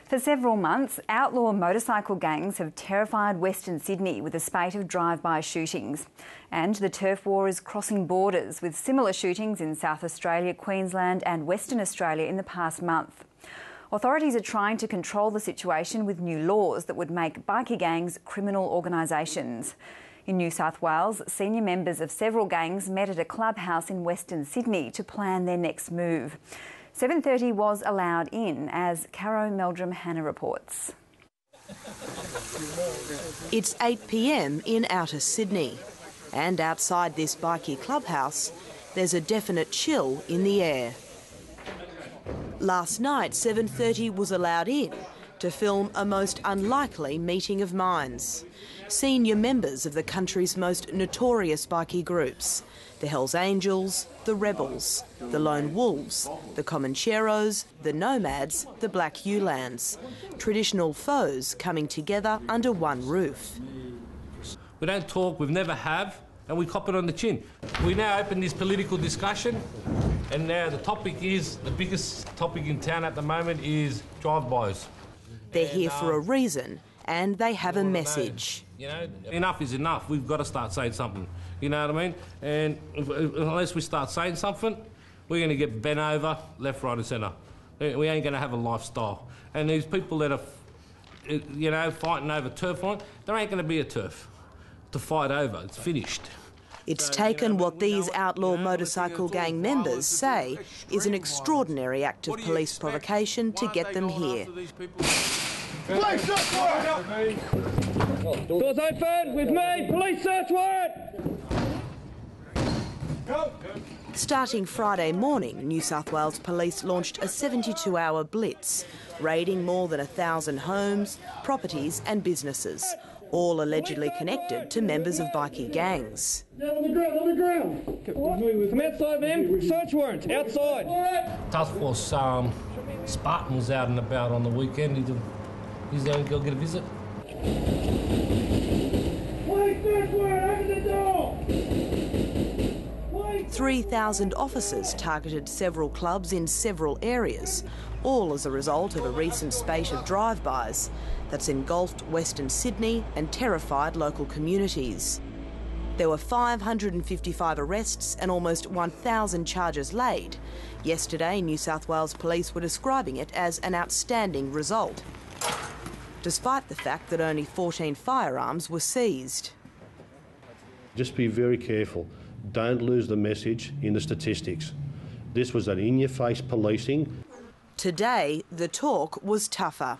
For several months, outlaw motorcycle gangs have terrified Western Sydney with a spate of drive-by shootings. And the turf war is crossing borders, with similar shootings in South Australia, Queensland and Western Australia in the past month. Authorities are trying to control the situation with new laws that would make bikie gangs criminal organisations. In New South Wales, senior members of several gangs met at a clubhouse in Western Sydney to plan their next move. 7:30 was allowed in, as Caro Meldrum-Hanna reports. It's 8 p.m. in outer Sydney, and outside this bikie clubhouse, there's a definite chill in the air. Last night, 7:30 was allowed in to film a most unlikely meeting of minds. Senior members of the country's most notorious bikie groups, the Hells Angels, the Rebels, the Lone Wolves, the Comancheros, the Nomads, the Black Uhlans. Traditional foes coming together under one roof. We don't talk, we've never have, and we cop it on the chin. We now open this political discussion, and now the topic is, the biggest topic in town at the moment is drive-bys. They're here for a reason, and they have a message. You know, enough is enough. We've got to start saying something. You know what I mean? And unless we start saying something, we're going to get bent over left, right and centre. We ain't going to have a lifestyle. And these people that are, you know, fighting over turf line, there ain't going to be a turf to fight over. It's finished. It's taken what these outlaw motorcycle gang members say is an extraordinary act of police provocation to get them here. Police search warrant! Doors open, with me, police search warrant! Starting Friday morning, New South Wales Police launched a 72-hour blitz, raiding more than 1,000 homes, properties and businesses, all allegedly connected to members of bikie gangs. Down on the ground. Come outside, ma'am. Search warrant, outside. Task Force Spartan was out and about on the weekend. He's going to go get a visit. Police search warrant, open the door! 3,000 officers targeted several clubs in several areas, all as a result of a recent spate of drive-bys that's engulfed Western Sydney and terrified local communities. There were 555 arrests and almost 1,000 charges laid. Yesterday, New South Wales Police were describing it as an outstanding result, despite the fact that only 14 firearms were seized. Just be very careful. Don't lose the message in the statistics. This was an in-your-face policing. Today, the talk was tougher.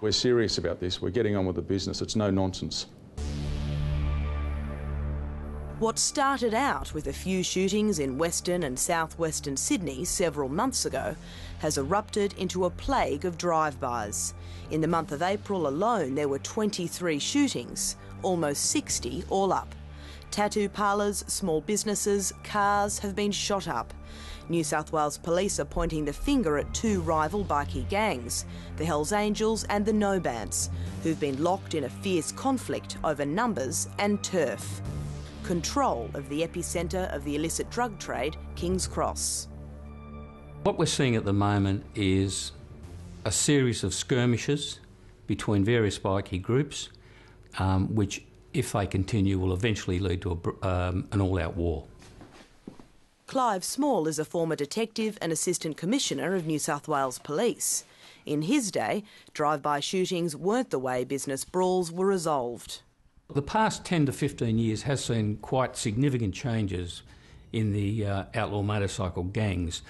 We're serious about this. We're getting on with the business. It's no nonsense. What started out with a few shootings in Western and southwestern Sydney several months ago has erupted into a plague of drive-bys. In the month of April alone, there were 23 shootings, almost 60 all up. Tattoo parlours, small businesses, cars have been shot up. New South Wales Police are pointing the finger at two rival bikie gangs, the Hells Angels and the Nomads, who've been locked in a fierce conflict over numbers and turf. Control of the epicentre of the illicit drug trade, Kings Cross. What we're seeing at the moment is a series of skirmishes between various bikie groups, which, if they continue, will eventually lead to an all-out war. Clive Small is a former detective and assistant commissioner of New South Wales Police. In his day, drive-by shootings weren't the way business brawls were resolved. The past 10 to 15 years has seen quite significant changes in the outlaw motorcycle gangs.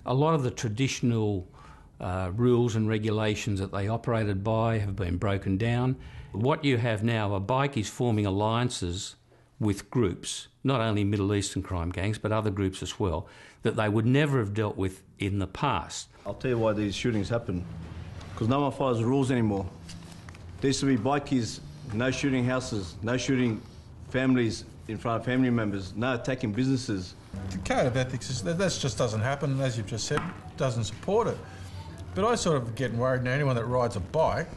A lot of the traditional rules and regulations that they operated by have been broken down. What you have now are bikies forming alliances with groups, not only Middle Eastern crime gangs, but other groups as well, that they would never have dealt with in the past. I'll tell you why these shootings happen. Because no one follows the rules anymore. There used to be bikies, no shooting houses, no shooting families in front of family members, no attacking businesses. The code of ethics, that just doesn't happen, as you've just said, doesn't support it. But I sort of get worried now, anyone that rides a bike,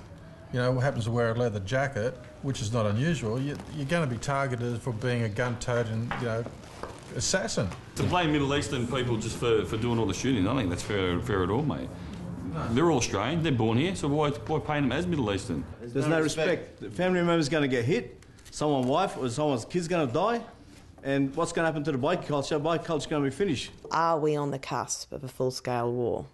you know, happens to wear a leather jacket, which is not unusual, you're going to be targeted for being a gun-toting, you know, assassin. To blame Middle Eastern people just for doing all the shooting, I don't think that's fair at all, mate. They're all Australian, they're born here, so why paint them as Middle Eastern? There's no respect. The family member's going to get hit, someone's wife or someone's kid's going to die, and what's going to happen to the bike culture? Bike culture's going to be finished. Are we on the cusp of a full-scale war?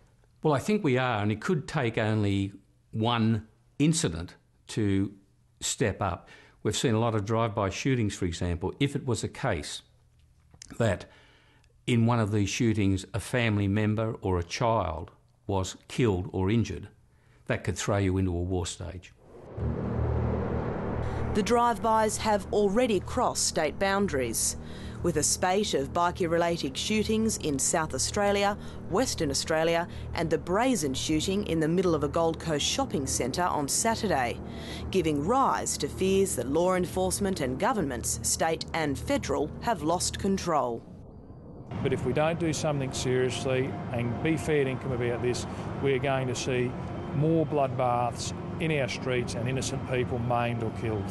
Well, I think we are, and it could take only one incident to step up. We've seen a lot of drive-by shootings, for example. If it was a case that in one of these shootings a family member or a child was killed or injured, that could throw you into a war stage. The drive-bys have already crossed state boundaries, with a spate of bikie-related shootings in South Australia, Western Australia and the brazen shooting in the middle of a Gold Coast shopping centre on Saturday, giving rise to fears that law enforcement and governments, state and federal, have lost control. But if we don't do something seriously and be fair dinkum about this, we're going to see more bloodbaths in our streets and innocent people maimed or killed.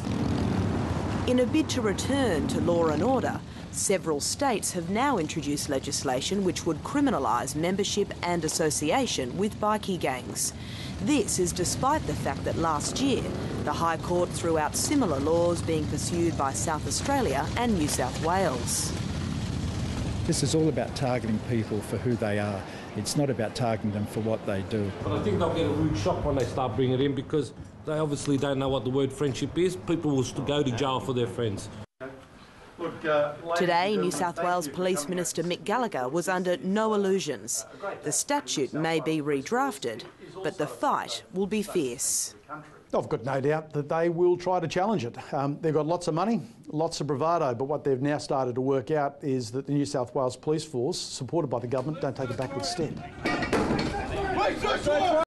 In a bid to return to law and order, several states have now introduced legislation which would criminalise membership and association with bikie gangs. This is despite the fact that last year the High Court threw out similar laws being pursued by South Australia and New South Wales. This is all about targeting people for who they are. It's not about targeting them for what they do. But I think they'll get a rude shock when they start bringing it in, because they obviously don't know what the word friendship is. People will go to jail for their friends. Today, New South Wales Police Minister Mick Gallagher was under no illusions. The statute may be redrafted, but the fight will be fierce. I've got no doubt that they will try to challenge it. They've got lots of money, lots of bravado, but what they've now started to work out is that the New South Wales Police Force, supported by the government, don't take a backward step.